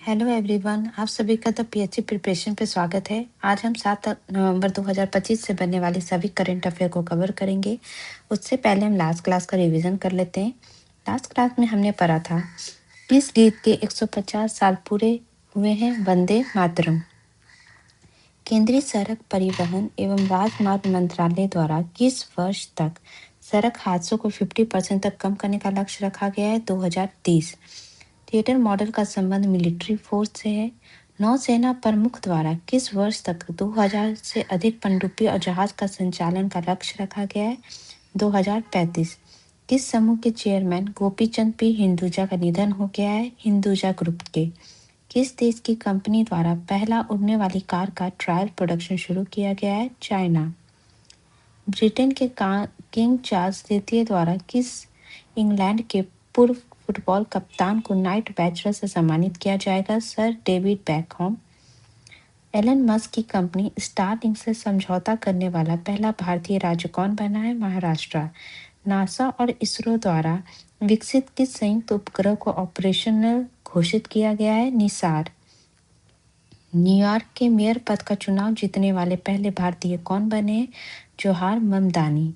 Hello everyone, आप सभी का द पीएचडी प्रिपरेशन पे स्वागत है। आज हम 7 नवंबर 2025 से बनने वाले सभी करंट अफेयर को कवर करेंगे। उससे पहले हम लास्ट क्लास का रिवीजन कर लेते हैं। लास्ट क्लास में हमने पढ़ा था किस गीत के 150 साल पूरे हुए हैं। वंदे मातरम। केंद्रीय सड़क परिवहन एवं राजमार्ग मंत्रालय द्वारा किस वर्ष तक सड़क हादसों को 50% तक कम करने का लक्ष्य रखा गया है? 2030। थिएटर मॉडल का संबंध मिलिट्री फोर्स से है। नौसेना प्रमुख द्वारा किस वर्ष तक 2000 से अधिक पनडुब्बी और जहाज का संचालन का लक्ष्य रखा गया है? 2035। किस समूह के चेयरमैन गोपीचंद पी हिंदुजा का निधन हो गया है? हिंदुजा ग्रुप के। किस देश की कंपनी द्वारा पहला उड़ने वाली कार का ट्रायल प्रोडक्शन शुरू किया गया है? चाइना। ब्रिटेन के किंग चार्ल्स द्वितीय द्वारा किस इंग्लैंड के पूर्व फुटबॉल कप्तान को नाइट बैचलर से सम्मानित किया जाएगा? Sir David Beckham. Elon Musk की कंपनी स्टारलिंक से समझौता करने वाला पहला भारतीय राज्य कौन बना है? महाराष्ट्र। नासा और इसरो द्वारा विकसित किस संयुक्त उपग्रह को ऑपरेशनल घोषित किया गया है? निसार। न्यूयॉर्क के मेयर पद का चुनाव जीतने वाले पहले भारतीय कौन बने? जोहार ममदानी।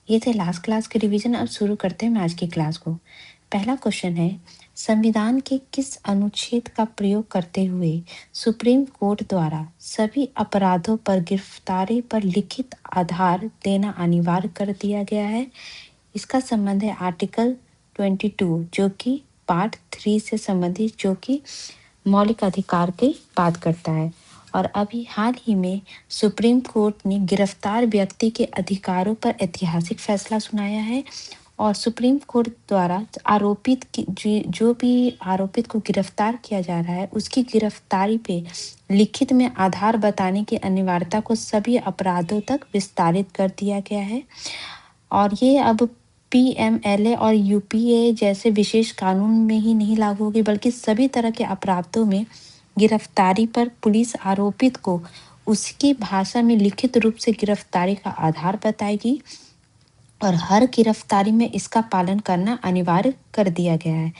ये थे लास्ट क्लास के रिवीजन। अब शुरू करते हैं आज की क्लास को। पहला क्वेश्चन है, संविधान के किस अनुच्छेद का प्रयोग करते हुए सुप्रीम कोर्ट द्वारा सभी अपराधों पर गिरफ्तारी पर लिखित आधार देना अनिवार्य कर दिया गया है? इसका संबंध है आर्टिकल 22 जो कि पार्ट 3 से संबंधित, जो कि मौलिक अधिकार की बात करता है। और अभी हाल ही में सुप्रीम कोर्ट ने गिरफ्तार व्यक्ति के अधिकारों पर ऐतिहासिक फैसला सुनाया है। और सुप्रीम कोर्ट द्वारा जो भी आरोपित को गिरफ्तार किया जा रहा है उसकी गिरफ्तारी पे लिखित में आधार बताने की अनिवार्यता को सभी अपराधों तक विस्तारित कर दिया गया है। और ये अब पीएमएलए और यूपीए जैसे विशेष कानून में ही नहीं लागू होगी, बल्कि सभी तरह के अपराधों में गिरफ्तारी पर पुलिस आरोपित को उसकी भाषा में लिखित रूप से गिरफ्तारी का आधार बताएगी और हर गिरफ्तारी में इसका पालन करना अनिवार्य कर दिया गया है।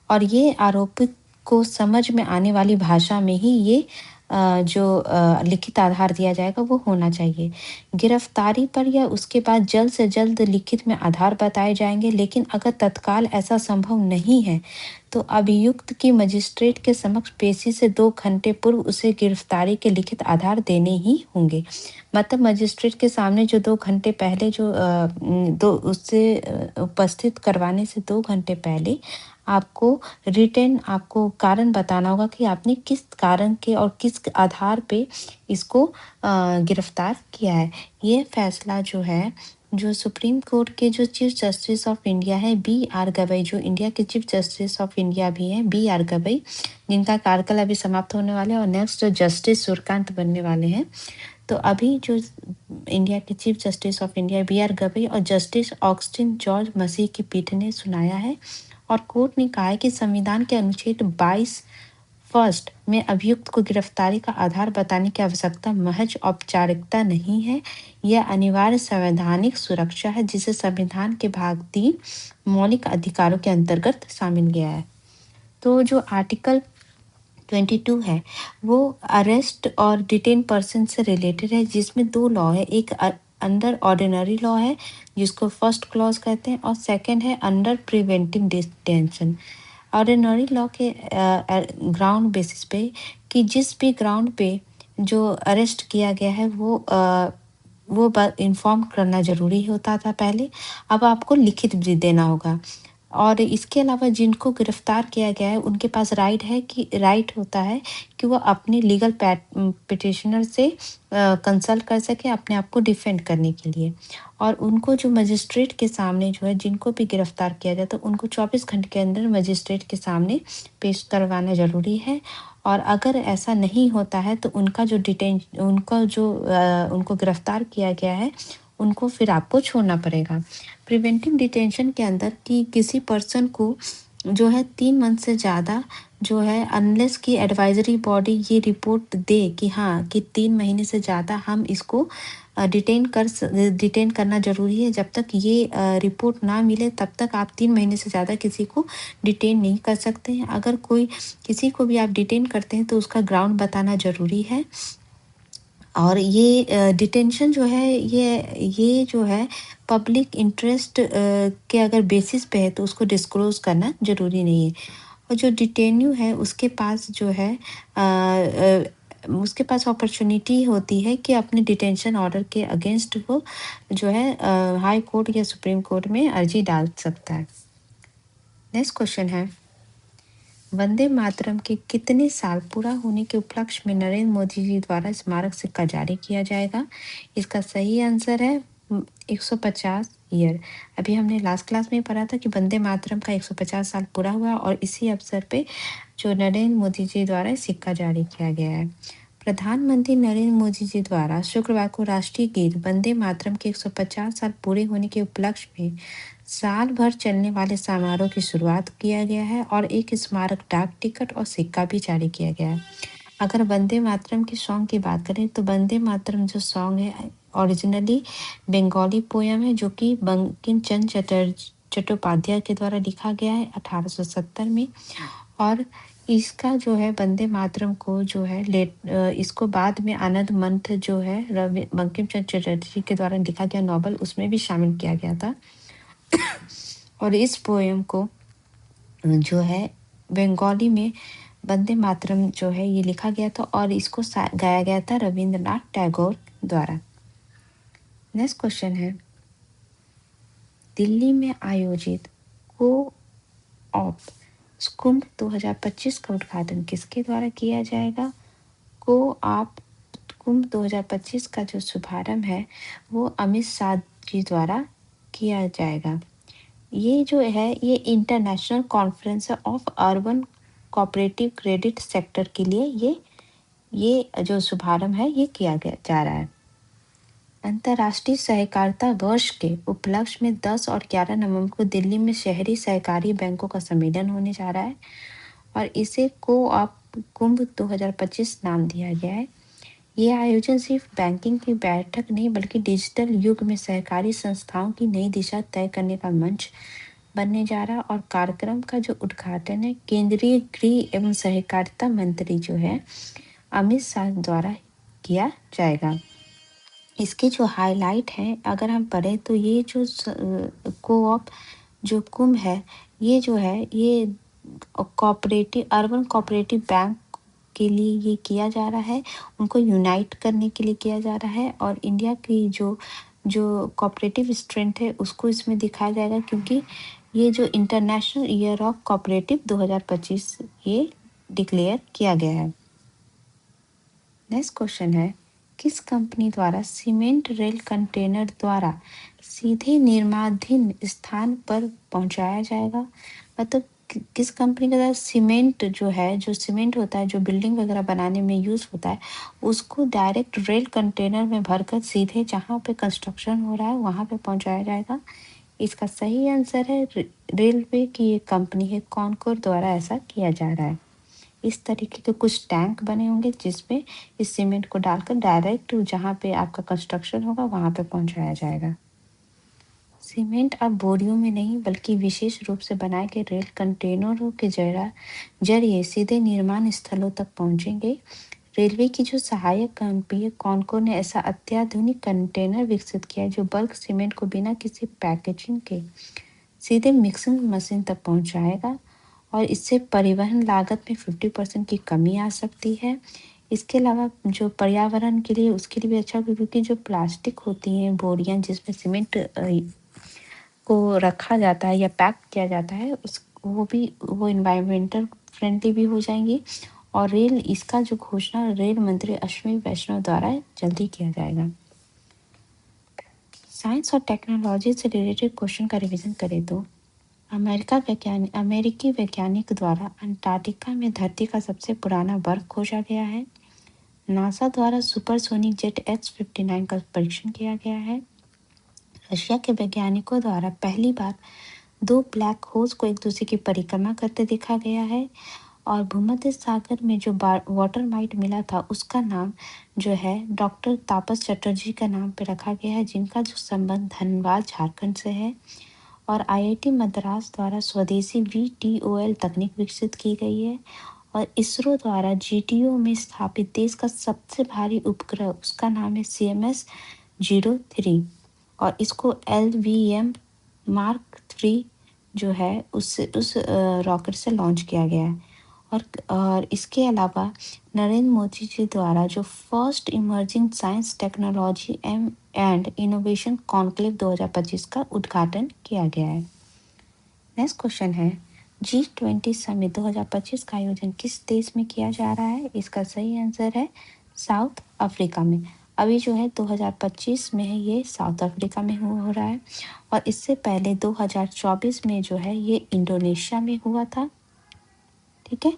और ये आरोपित को समझ में आने वाली भाषा में ही ये जो लिखित आधार दिया जाएगा वो होना चाहिए। गिरफ्तारी पर या उसके बाद जल्द से जल्द लिखित में आधार बताए जाएंगे, लेकिन अगर तत्काल ऐसा संभव नहीं है तो अभियुक्त की मजिस्ट्रेट के समक्ष पेशी से 2 घंटे पूर्व उसे गिरफ्तारी के लिखित आधार देने ही होंगे। मतलब मजिस्ट्रेट के सामने जो 2 घंटे पहले उससे उपस्थित करवाने से 2 घंटे पहले आपको आपको कारण बताना होगा कि आपने किस कारण के और किस आधार पे इसको गिरफ्तार किया है। ये फैसला जो है, जो सुप्रीम कोर्ट के जो चीफ जस्टिस ऑफ इंडिया है बी.आर. गवई, जो इंडिया के चीफ जस्टिस ऑफ इंडिया भी हैं बी.आर. गवई, जिनका कार्यकाल अभी समाप्त होने वाले हैं और नेक्स्ट जस्टिस सूर्यकांत बनने वाले हैं। तो अभी जो इंडिया के chief justice of India B R. Gavai और जस्टिस ऑगस्टिन जॉर्ज मसीह की पीठ ने सुनाया है और कोर्ट ने कहा है कि संविधान के अनुच्छेद 22 फर्स्ट में अभियुक्त को गिरफ्तारी का आधार बताने की आवश्यकता महज औपचारिकता नहीं है, यह अनिवार्य संवैधानिक सुरक्षा है जिसे संविधान के भाग 3 मौलिक अधिकारों के अंतर्गत शामिल किया है। तो जो आर्टिकल 22 है वो अरेस्ट और डिटेन पर्सन से रिलेटेड है, जिसमें 2 लॉ है। एक अंडर ऑर्डिनरी लॉ है जिसको फर्स्ट क्लॉज कहते हैं और सेकंड है under preventive detention. Ordinary law के ग्राउंड बेसिस पे कि जिस भी ग्राउंड पे जो अरेस्ट किया गया है वो इन्फॉर्म करना ज़रूरी होता था पहले, अब आपको लिखित भी देना होगा। और इसके अलावा जिनको गिरफ्तार किया गया है उनके पास राइट होता है कि वो अपने लीगल पिटिशनर से कंसल्ट कर सके अपने आप को डिफेंड करने के लिए। और उनको जो मजिस्ट्रेट के सामने जो है, जिनको भी गिरफ्तार किया जाए तो उनको 24 घंटे के अंदर मजिस्ट्रेट के सामने पेश करवाना ज़रूरी है। और अगर ऐसा नहीं होता है तो उनको गिरफ्तार किया गया है उनको फिर आपको छोड़ना पड़ेगा। प्रिवेंटिव डिटेंशन के अंदर कि किसी पर्सन को जो है 3 मंथ से ज़्यादा जो है, अनलेस की एडवाइजरी बॉडी ये रिपोर्ट दे कि हाँ कि 3 महीने से ज़्यादा हम इसको डिटेन करना ज़रूरी है। जब तक ये रिपोर्ट ना मिले तब तक आप 3 महीने से ज़्यादा किसी को डिटेन नहीं कर सकते हैं। अगर किसी को भी आप डिटेन करते हैं तो उसका ग्राउंड बताना ज़रूरी है। और ये डिटेंशन जो है ये जो है पब्लिक इंटरेस्ट के अगर बेसिस पे है तो उसको डिस्क्लोज़ करना ज़रूरी नहीं है। और जो डिटेन्यू है उसके पास जो है उसके पास अपॉर्चुनिटी होती है कि अपने डिटेंशन ऑर्डर के अगेंस्ट वो जो है हाई कोर्ट या सुप्रीम कोर्ट में अर्जी डाल सकता है। नेक्स्ट क्वेश्चन है, वंदे मातरम के कितने साल पूरा होने के उपलक्ष्य में नरेंद्र मोदी जी द्वारा स्मारक सिक्का जारी किया जाएगा? इसका सही आंसर है 150 ईयर। अभी हमने लास्ट क्लास में पढ़ा था कि वंदे मातरम का 150 साल पूरा हुआ और इसी अवसर पे जो नरेंद्र मोदी जी द्वारा सिक्का जारी किया गया है। प्रधानमंत्री नरेंद्र मोदी जी द्वारा शुक्रवार को राष्ट्रीय गीत वंदे मातरम के 150 साल पूरे होने के उपलक्ष्य में साल भर चलने वाले समारोह की शुरुआत किया गया है और एक स्मारक डाक टिकट और सिक्का भी जारी किया गया है। अगर वंदे मातरम के सॉन्ग की बात करें तो वंदे मातरम जो सॉन्ग है ओरिजिनली बंगाली पोयम है जो कि बंकिम चंद्र चट्टोपाध्याय के द्वारा लिखा गया है 1870 में। और इसका जो है वंदे मातरम को जो है इसको बाद में आनंद मंथ जो है बंकिम चंद्र चटर्जी के द्वारा लिखा गया नॉवल उसमें भी शामिल किया गया था। और इस पोएम को जो है बंगाली में वंदे मातरम जो है ये लिखा गया था और इसको गाया गया था रविंद्रनाथ टैगोर द्वारा। नेक्स्ट क्वेश्चन है, दिल्ली में आयोजित को ऑप कुंभ 2025 का उद्घाटन किसके द्वारा किया जाएगा? को आप कुंभ 2025 का जो शुभारंभ है वो अमित शाह जी द्वारा किया जाएगा। ये जो है ये international conference of urban cooperative credit sector के लिए ये जो शुभारंभ है ये किया जा रहा है। अंतर्राष्ट्रीय सहकारिता वर्ष के उपलक्ष्य में 10 और 11 नवंबर को दिल्ली में शहरी सहकारी बैंकों का सम्मेलन होने जा रहा है और इसे को-ऑप कुंभ 2025 नाम दिया गया है। ये आयोजन सिर्फ बैंकिंग की बैठक नहीं बल्कि डिजिटल युग में सहकारी संस्थाओं की नई दिशा तय करने का मंच बनने जा रहा है और कार्यक्रम का जो उद्घाटन है केंद्रीय गृह एवं सहकारिता मंत्री जो है अमित शाह द्वारा किया जाएगा। इसके जो हाईलाइट है अगर हम पढ़ें तो ये जो को-ऑप जो कुंभ है ये जो है ये अर्बन कोऑपरेटिव बैंक के लिए ये किया जा रहा है, उनको यूनाइट करने के लिए किया जा रहा है और इंडिया की जो कोऑपरेटिव स्ट्रेंथ है उसको इसमें दिखाया जाएगा क्योंकि ये जो इंटरनेशनल ईयर ऑफ कोऑपरेटिव 2025 ये डिक्लेयर किया गया है। नेक्स्ट क्वेश्चन है, किस कंपनी द्वारा सीमेंट रेल कंटेनर द्वारा सीधे निर्माणाधीन स्थान पर पहुंचाया जाएगा? मतलब किस कंपनी के द्वारा सीमेंट जो सीमेंट होता है जो बिल्डिंग वगैरह बनाने में यूज़ होता है उसको डायरेक्ट रेल कंटेनर में भरकर सीधे जहाँ पे कंस्ट्रक्शन हो रहा है वहाँ पे पहुंचाया जाएगा। इसका सही आंसर है रेलवे की एक कंपनी है कॉनकोर द्वारा ऐसा किया जा रहा है। इस तरीके के कुछ टैंक बने होंगे जिसमें इस सीमेंट को डालकर डायरेक्ट जहाँ पे आपका कंस्ट्रक्शन होगा वहाँ पे पहुँचाया जाएगा। सीमेंट अब बोरियों में नहीं बल्कि विशेष रूप से बनाए गए रेल कंटेनरों के जरिए सीधे निर्माण स्थलों तक पहुँचेंगे। रेलवे की जो सहायक कंपनी कॉनकोर ने ऐसा अत्याधुनिक कंटेनर विकसित किया है जो बल्क सीमेंट को बिना किसी पैकेजिंग के सीधे मिक्सिंग मशीन तक पहुँचाएगा और इससे परिवहन लागत में 50% की कमी आ सकती है। इसके अलावा जो पर्यावरण के लिए उसके लिए भी अच्छा होगा क्योंकि जो प्लास्टिक होती हैं बोरियां जिसमें सीमेंट को रखा जाता है या पैक किया जाता है वो इन्वायरमेंटल फ्रेंडली भी हो जाएंगी और इसका जो घोषणा रेल मंत्री अश्विनी वैष्णव द्वारा जल्दी किया जाएगा। साइंस और टेक्नोलॉजी से रिलेटेड क्वेश्चन का रिवीजन करें तो अमेरिकी वैज्ञानिक द्वारा अंटार्कटिका में धरती का सबसे पुराना बर्फ खोजा गया है। नासा द्वारा सुपरसोनिक जेट X-59 का परीक्षण किया गया है। रशिया के वैज्ञानिकों द्वारा पहली बार 2 ब्लैक होल्स को एक दूसरे की परिक्रमा करते देखा गया है और भूमध्य सागर में जो वाटर माइट मिला था उसका नाम जो है डॉक्टर तापस चटर्जी का नाम पे रखा गया है, जिनका जो संबंध धनबाद झारखंड से है। और आईआईटी मद्रास द्वारा स्वदेशी VTOL तकनीक विकसित की गई है। और इसरो द्वारा GTO में स्थापित देश का सबसे भारी उपग्रह, उसका नाम है CMS-03 और इसको LVM Mark 3 जो है उस रॉकेट से लॉन्च किया गया है। और इसके अलावा नरेंद्र मोदी जी द्वारा जो first emerging science technology and innovation conclave 2025 का उद्घाटन किया गया है। नेक्स्ट क्वेश्चन है, G20 समिट 2025 का आयोजन किस देश में किया जा रहा है? इसका सही आंसर है साउथ अफ्रीका में। अभी जो है 2025 में है, ये साउथ अफ्रीका में हो रहा है। और इससे पहले 2024 में जो है ये इंडोनेशिया में हुआ था, ठीक है।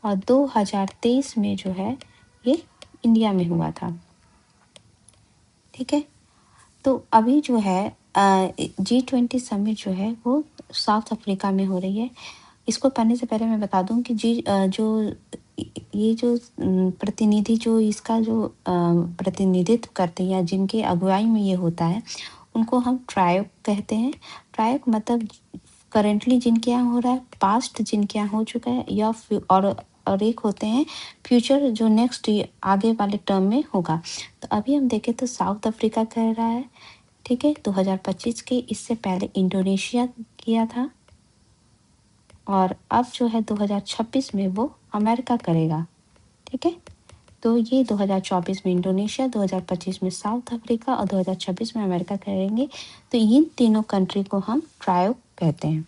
और 2023 में जो है ये इंडिया में हुआ था, ठीक है। तो अभी जो है G20 समिट जो है वो साउथ अफ्रीका में हो रही है। इसको पढ़ने से पहले मैं बता दूं कि ये जो प्रतिनिधि जो इसका जो प्रतिनिधित्व करते हैं या जिनके अगुवाई में ये होता है, उनको हम ट्रायोक कहते हैं। ट्रायोक मतलब करेंटली जिनके यहाँ हो रहा है, पास्ट जिनके यहाँ हो चुका है, या और एक होते हैं फ्यूचर जो नेक्स्ट आगे वाले टर्म में होगा। तो अभी हम देखें तो साउथ अफ्रीका कर रहा है, ठीक है, 2025 के। इससे पहले इंडोनेशिया किया था और अब जो है 2026 में वो अमेरिका करेगा, ठीक है। तो ये 2024 में इंडोनेशिया, 2025 में साउथ अफ्रीका और 2026 में अमेरिका करेंगे। तो इन तीनों कंट्री को हम ट्रायोक कहते हैं।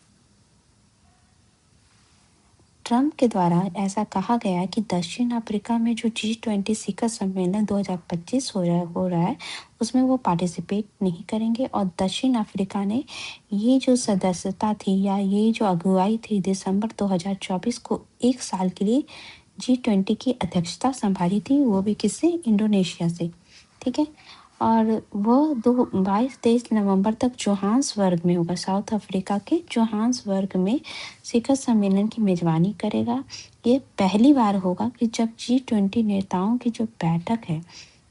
ट्रम्प के द्वारा ऐसा कहा गया कि दक्षिण अफ्रीका में जो G20 शिखर सम्मेलन 2025 हो रहा है उसमें वो पार्टिसिपेट नहीं करेंगे। और दक्षिण अफ्रीका ने ये जो सदस्यता थी या ये जो अगुवाई थी दिसंबर 2024 को 1 साल के लिए G20 की अध्यक्षता संभाली थी, वो भी किससे? इंडोनेशिया से, ठीक है। और वह 22-23 नवंबर तक जोहान्सबर्ग में होगा, साउथ अफ्रीका के जोहान्सबर्ग में शिखर सम्मेलन की मेजबानी करेगा। ये पहली बार होगा कि जब G20 नेताओं की जो बैठक है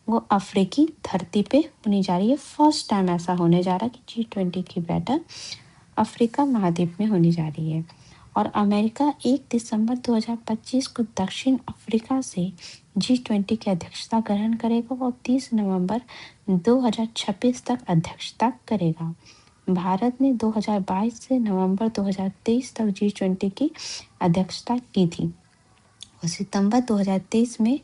वो अफ्रीकी धरती पे होने जा रही है। फर्स्ट टाइम ऐसा होने जा रहा है कि G20 की बैठक अफ्रीका महाद्वीप में होने जा रही है। और अमेरिका 1 दिसंबर 2025 को दक्षिण अफ्रीका से G20 की अध्यक्षता ग्रहण करेगा और 30 नवंबर 2026 तक अध्यक्षता करेगा। भारत ने 2022 से नवंबर 2023 तक G20 की अध्यक्षता की थी। और सितंबर 2023 में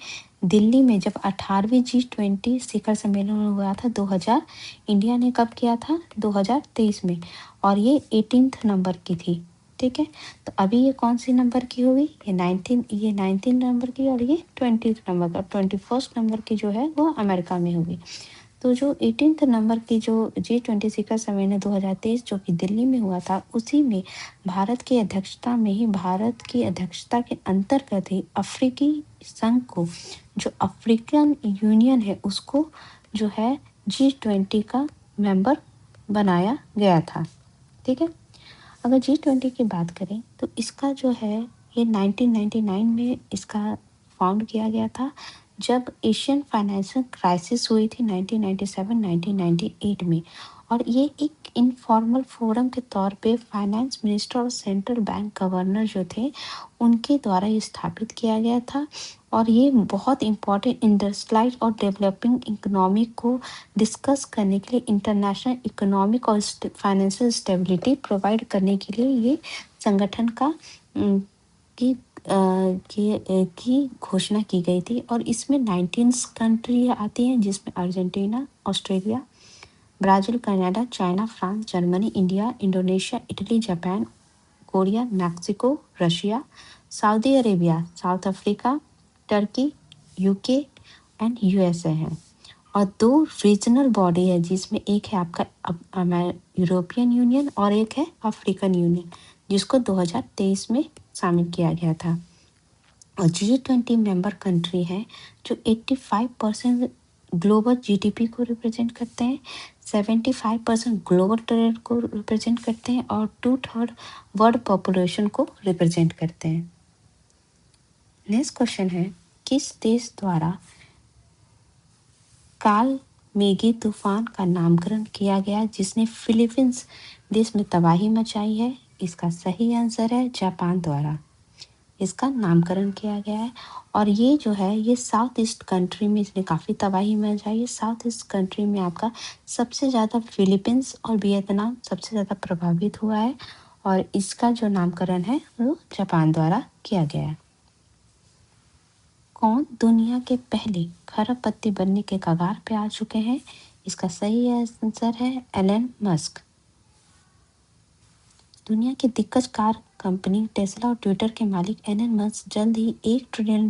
दिल्ली में जब 18वीं G20 शिखर सम्मेलन हुआ था 2000, इंडिया ने कब किया था? 2023 में, और ये 18th नंबर की थी, ठीक है। तो अभी ये कौन सी नंबर की होगी? ये 19 नंबर की, और ये 20th नंबर और 21st नंबर की जो है वो अमेरिका में होगी। तो जो 18th नंबर की जो G20 शिखर सम्मेलन 2023 जो कि दिल्ली में हुआ था, उसी में भारत की अध्यक्षता में ही, भारत की अध्यक्षता के अंतर्गत ही अफ्रीकी संघ को, जो अफ्रीकन यूनियन है, उसको जो है G20 का मेंबर बनाया गया था, ठीक है। अगर G20 की बात करें तो इसका जो है ये 1999 में इसका फाउंड किया गया था, जब एशियन फाइनेंशियल क्राइसिस हुई थी 1997-1998 में। और ये एक इनफॉर्मल फोरम के तौर पे फाइनेंस मिनिस्टर और सेंट्रल बैंक गवर्नर जो थे उनके द्वारा ये स्थापित किया गया था। और ये बहुत इम्पोर्टेंट इंडस्ट्रियलाइज और डेवलपिंग इकोनॉमी को डिस्कस करने के लिए, इंटरनेशनल इकोनॉमिक और फाइनेंशियल स्टेबिलिटी प्रोवाइड करने के लिए ये संगठन का की घोषणा की गई थी। और इसमें 19 कंट्री आती हैं, जिसमें Argentina, Australia, Brazil, Canada, China, France, Germany, India, Indonesia, Italy, Japan, Korea, Mexico, Russia, Saudi Arabia, south Africa, Turkey, UK and USA हैं। और 2 रीजनल बॉडी है, जिसमें एक है आपका यूरोपियन यूनियन और एक है अफ्रीकन यूनियन, जिसको 2023 में शामिल किया गया था। और G20 मेंबर कंट्री हैं जो 85% ग्लोबल जीडीपी को रिप्रेजेंट करते हैं, 75% ग्लोबल ट्रेड को रिप्रेजेंट करते हैं और 2/3 वर्ल्ड पॉपुलेशन को रिप्रेजेंट करते हैं। नेक्स्ट क्वेश्चन है, किस देश द्वारा काल मेघी तूफान का नामकरण किया गया जिसने फिलीपींस देश में तबाही मचाई है? इसका सही आंसर है जापान द्वारा इसका नामकरण किया गया है। और ये जो है ये साउथ ईस्ट कंट्री में इसने काफ़ी तबाही मचाई है। साउथ ईस्ट कंट्री में आपका सबसे ज़्यादा फिलीपींस और वियतनाम सबसे ज़्यादा प्रभावित हुआ है और इसका जो नामकरण है वो जापान द्वारा किया गया है। कौन दुनिया के पहले खरबपत्ती बनने के कगार पे आ चुके हैं? इसका सही आंसर है एलन मस्क। दुनिया की दिग्गज कार कंपनी टेस्ला और ट्विटर के मालिक एलन मस्क जल्द ही $1 ट्रिलियन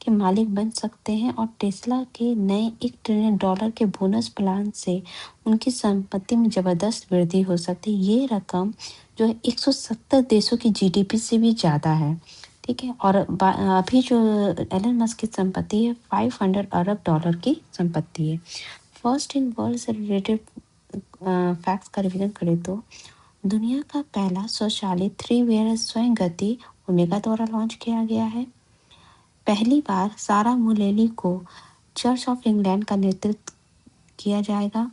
के मालिक बन सकते हैं और टेस्ला के नए $1 ट्रिलियन के बोनस प्लान से उनकी संपत्ति में जबरदस्त वृद्धि हो सकती है। ये रकम जो है 170 देशों की जीडीपी से भी ज़्यादा है। ठीक है, और अभी जो एलन मस्क की संपत्ति है $500 अरब की संपत्ति है। फर्स्ट इन वर्ल्ड से रिलेटेड फैक्ट्स का रिवीजन करें तो दुनिया का पहला स्वचालित 3 व्हीलर स्वयं गति ओमेगा द्वारा लॉन्च किया गया है। पहली बार सारा मुलेली को चर्च ऑफ इंग्लैंड का नेतृत्व किया जाएगा।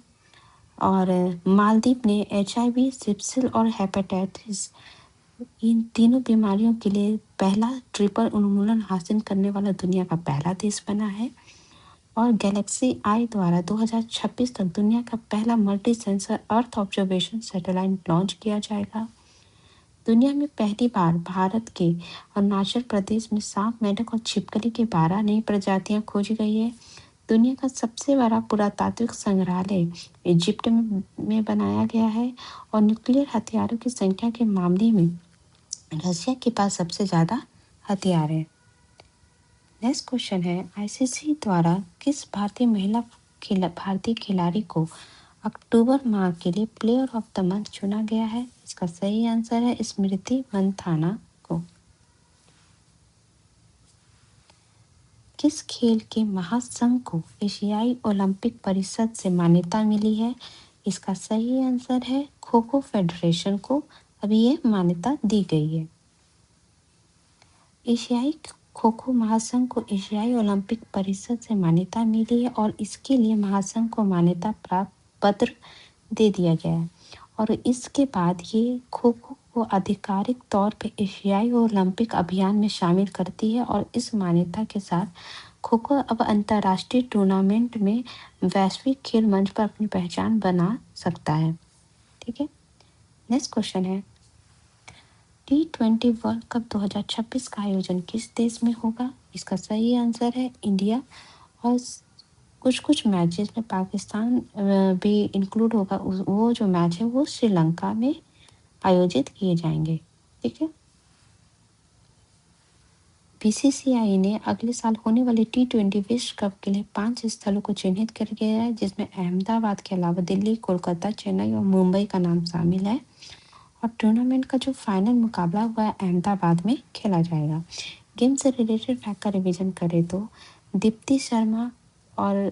और मालदीव ने HIV, सिप्सिल और हेपेटाइटिस इन तीनों बीमारियों के लिए पहला ट्रिपल उन्मूलन हासिल करने वाला दुनिया का पहला देश बना है। और गैलेक्सी आई द्वारा 2026 तक दुनिया का पहला multi sensor earth observation satellite launch किया जाएगा। दुनिया में पहली बार भारत के अरुणाचल प्रदेश में सांप, मेंढक और छिपकली की 12 नई प्रजातियां खोजी गई है। दुनिया का सबसे बड़ा पुरातात्विक संग्रहालय इजिप्ट में बनाया गया है और न्यूक्लियर हथियारों की संख्या के मामले में रशिया के पास सबसे ज़्यादा हथियार है। नेक्स्ट क्वेश्चन है, आईसीसी द्वारा किस भारतीय खिलाड़ी को अक्टूबर माह के लिए प्लेयर ऑफ द मंथ चुना गया है? इसका सही आंसर है स्मृति मंथाना को। किस खेल के महासंघ को एशियाई ओलंपिक परिषद से मान्यता मिली है? इसका सही आंसर है खो खो फेडरेशन को अभी ये मान्यता दी गई है। एशियाई खो खो महासंघ को एशियाई ओलंपिक परिषद से मान्यता मिली है और इसके लिए महासंघ को मान्यता प्राप्त पत्र दे दिया गया है। और इसके बाद ये खो खो को आधिकारिक तौर पे एशियाई ओलंपिक अभियान में शामिल करती है और इस मान्यता के साथ खो खो अब अंतर्राष्ट्रीय टूर्नामेंट में वैश्विक खेल मंच पर अपनी पहचान बना सकता है। ठीक है, नेक्स्ट क्वेश्चन है, T20 वर्ल्ड कप 2026 का आयोजन किस देश में होगा? इसका सही आंसर है इंडिया। और कुछ कुछ मैचेस में पाकिस्तान भी इंक्लूड होगा। वो जो मैच है वो श्रीलंका में आयोजित किए जाएंगे। ठीक है, बीसीसीआई ने अगले साल होने वाले T20 विश्व कप के लिए 5 स्थलों को चिन्हित कर दिया है जिसमें अहमदाबाद के अलावा दिल्ली, कोलकाता, चेन्नई और मुंबई का नाम शामिल है। और टूर्नामेंट का जो फाइनल मुकाबला हुआ है अहमदाबाद में खेला जाएगा। गेम से रिलेटेड फैक्ट का रिवीजन करें तो दीप्ति शर्मा और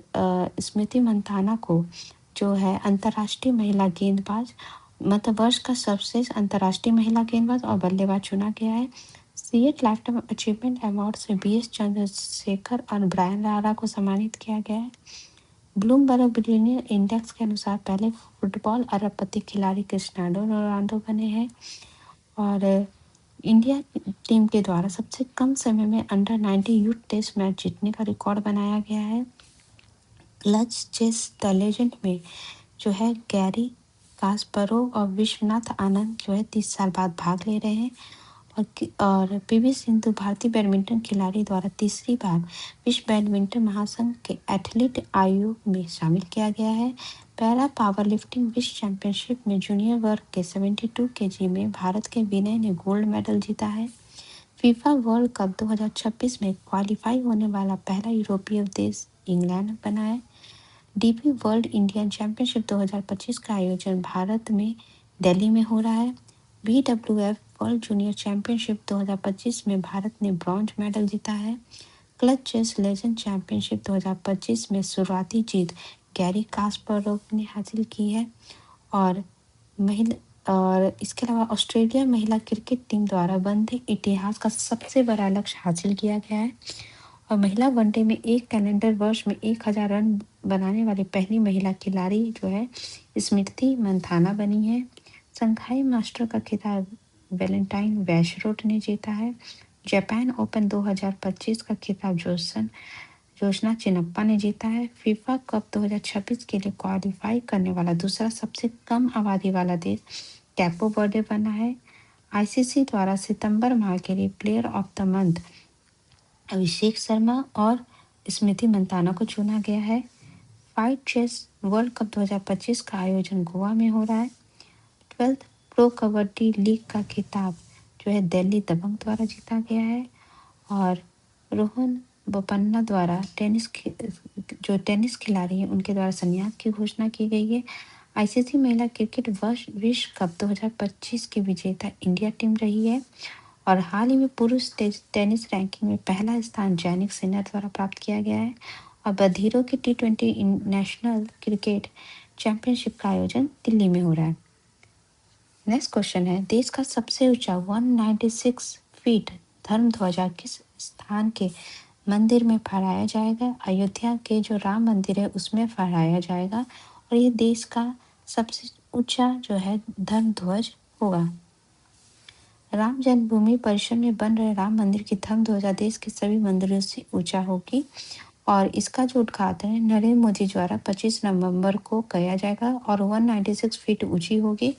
स्मृति मंथाना को जो है अंतर्राष्ट्रीय महिला गेंदबाज मतलब वर्ष का सर्वश्रेष्ठ अंतर्राष्ट्रीय महिला गेंदबाज और बल्लेबाज चुना गया है। CEAT life time achievement award से BS चंद्रशेखर और ब्रायन लारा को सम्मानित किया गया है। ब्लूमबर्ग बिलियनियर इंडेक्स के अनुसार पहले फुटबॉल अरबपति खिलाड़ी क्रिस्टियानो रोनाल्डो बने हैं। और इंडिया टीम के द्वारा सबसे कम समय में अंडर-19 यूथ टेस्ट मैच जीतने का रिकॉर्ड बनाया गया है। क्लच चेस द लेजेंड में जो है गैरी कास्परोव और विश्वनाथ आनंद जो है 30 साल बाद भाग ले रहे हैं। और PV सिंधु भारतीय बैडमिंटन खिलाड़ी द्वारा तीसरी बार विश्व बैडमिंटन महासंघ के एथलीट आयोग में शामिल किया गया है। पैरा पावर लिफ्टिंग विश्व चैंपियनशिप में जूनियर वर्ग के 72 kg में भारत के विनय ने गोल्ड मेडल जीता है। फीफा वर्ल्ड कप 2026 में क्वालिफाई होने वाला पहला यूरोपीय देश इंग्लैंड बना है। DP वर्ल्ड इंडियन चैंपियनशिप 2025 का आयोजन भारत में दिल्ली में हो रहा है। BWF वर्ल्ड जूनियर चैंपियनशिप 2025 में भारत ने ब्रॉन्ज मेडल जीता है। क्लच चेस लेजेंड चैंपियनशिप 2025 में शुरुआती जीत गैरी कास्परोव ने हासिल की है। और और इसके अलावा ऑस्ट्रेलिया महिला क्रिकेट टीम द्वारा वनडे इतिहास का सबसे बड़ा लक्ष्य हासिल किया गया है और महिला वनडे में एक कैलेंडर वर्ष में 1000 रन बनाने वाली पहली महिला खिलाड़ी जो है स्मृति मंथाना बनी है। शंघाई मास्टर का खिताब वैलेंटाइन वैशरोट ने जीता है। जापान ओपन 2025 का खिताब जोशना चिनप्पा ने जीता है। फीफा कप 2026 के लिए क्वालिफाई करने वाला दूसरा सबसे कम आबादी वाला देश कैपो वर्डे बना है। आईसीसी द्वारा सितंबर माह के लिए player of the month Abhishek Sharma और स्मृति मंथाना को चुना गया है। फाइट चेस वर्ल्ड कप 2025 का आयोजन गोवा में हो रहा है। 12th प्रो कबड्डी लीग का खिताब जो है दिल्ली दबंग द्वारा जीता गया है और रोहन बोपन्ना द्वारा टेनिस खिलाड़ी हैं उनके द्वारा संन्यास की घोषणा की गई है। आईसीसी महिला क्रिकेट विश्व कप 2025 की विजेता इंडिया टीम रही है और हाल ही में पुरुष टेनिस रैंकिंग में पहला स्थान जैनिक सिन्नर द्वारा प्राप्त किया गया है और बधिरों की T20 नेशनल क्रिकेट चैंपियनशिप का आयोजन दिल्ली में हो रहा है। नेक्स्ट क्वेश्चन है, देश का सबसे ऊंचा 196 फीट धर्म ध्वजा किस स्थान के मंदिर में फहराया जाएगा? अयोध्या के जो राम मंदिर है उसमें फहराया जाएगा और ये देश का सबसे ऊंचा जो है धर्म ध्वज होगा। राम जन्मभूमि परिसर में बन रहे राम मंदिर की धर्म ध्वजा देश के सभी मंदिरों से ऊंचा होगी और इसका जो उद्घाटन नरेंद्र मोदी द्वारा 25 नवंबर को किया जाएगा और 196 फीट ऊंची होगी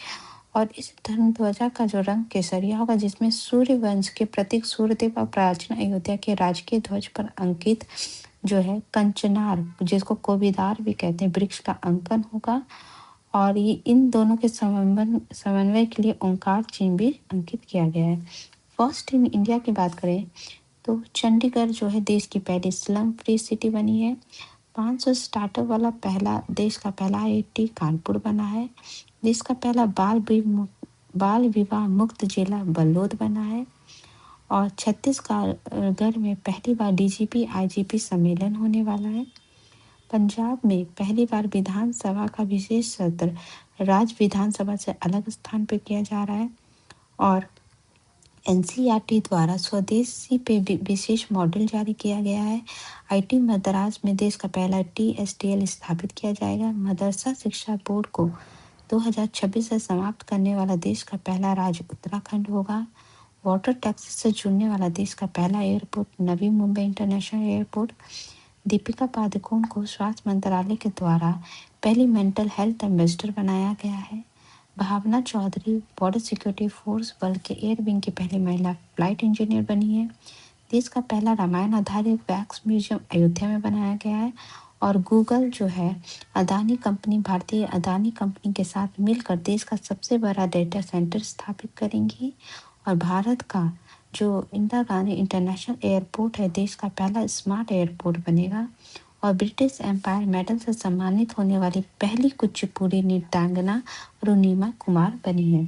और इस धर्म ध्वजा का जो रंग केसरिया होगा जिसमें सूर्य वंश के प्रतीक सूर्यदेव और प्राचीन अयोध्या के राजकीय ध्वज पर अंकित जो है कंचनार जिसको कोबीदार भी कहते हैं वृक्ष का अंकन होगा और ये इन दोनों के समन्वय के लिए ओंकार चिन्ह भी अंकित किया गया है। फर्स्ट इन इंडिया की बात करें तो चंडीगढ़ जो है देश की पहली स्लम फ्री सिटी बनी है। 500 स्टार्टअप वाला देश का पहला आईआईटी कानपुर बना है। देश का पहला बाल विवाह मुक्त जिला बलौद बना है और छत्तीसगढ़ में पहली बार डीजीपी आईजीपी सम्मेलन होने वाला है। पंजाब में पहली बार विधानसभा का विशेष सत्र राज्य विधानसभा से अलग स्थान पर किया जा रहा है और एनसीईआरटी द्वारा स्वदेशी पे विशेष मॉडल जारी किया गया है। आईटी मद्रास में देश का पहला टीएसटीएल स्थापित किया जाएगा। मदरसा शिक्षा बोर्ड को 2026 से समाप्त करने वाला देश का पहला राज्य उत्तराखंड होगा। वाटर टैक्सी से जुड़ने वाला देश का पहला airport Navi Mumbai international airport. Deepika Padukone को स्वास्थ्य मंत्रालय के द्वारा पहली मेंटल हेल्थ एम्बेसडर बनाया गया है। भावना चौधरी बॉर्डर सिक्योरिटी फोर्स बल के एयर विंग की पहली महिला फ्लाइट इंजीनियर बनी है। देश का पहला रामायण आधारित वैक्स म्यूजियम अयोध्या में बनाया गया है और गूगल जो है भारतीय अदानी कंपनी के साथ मिलकर देश का सबसे बड़ा डेटा सेंटर स्थापित करेंगी और भारत का जो इंदिरा गांधी इंटरनेशनल एयरपोर्ट है देश का पहला स्मार्ट एयरपोर्ट बनेगा और ब्रिटिश एम्पायर मेडल से सम्मानित होने वाली पहली कुचिपुड़ी नृत्यांगना रुनिमा कुमार बनी है।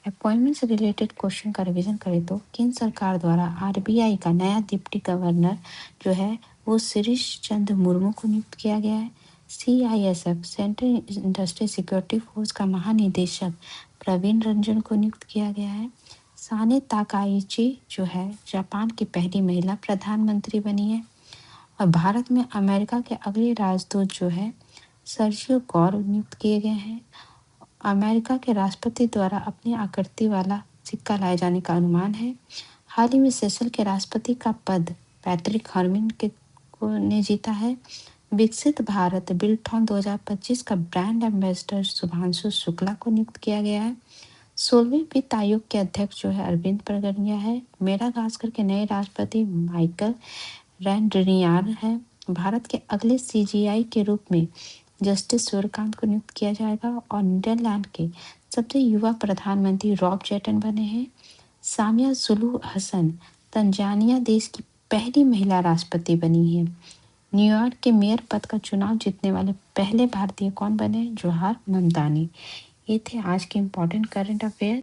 अपॉइंटमेंट से रिलेटेड क्वेश्चन का रिवीजन करें तो केंद्र सरकार द्वारा आरबीआई का नया डिप्टी गवर्नर जो है वो शिरीष चंद्र मुर्मू को नियुक्त किया गया है। CISF central industry security force का महानिदेशक प्रवीण रंजन को नियुक्त किया गया है। साने ताकाइची जो है जापान की पहली महिला प्रधानमंत्री बनी है और भारत में अमेरिका के अगले राजदूत जो है सर्जियो गौर नियुक्त किए गए हैं। अमेरिका के राष्ट्रपति द्वारा अपनी आकृति वाला सिक्का लाए जाने का अनुमान है। हाल ही में सेशल के राष्ट्रपति का पद पैट्रिक हर्मिन ने जीता है। विकसित भारत बिल्डथॉन 2025 का ब्रांड एम्बेसडर शुभांशु शुक्ला को नियुक्त किया गया है। 16वें वित्त आयोग के अध्यक्ष जो है अरविंद परगनिया है। मेडागास्कर के नए राष्ट्रपति माइकल रैंड्रियान है। भारत के अगले सीजीआई के रूप में जस्टिस सूर्यकांत को नियुक्त किया जाएगा और नीदरलैंड के सबसे युवा प्रधानमंत्री रॉब जेटन बने हैं। सामिया सुलू हसन तंजानिया देश की पहली महिला राष्ट्रपति बनी है। न्यूयॉर्क के मेयर पद का चुनाव जीतने वाले पहले भारतीय कौन बने? जोहार ममदानी। ये थे आज के इम्पोर्टेंट करंट अफेयर।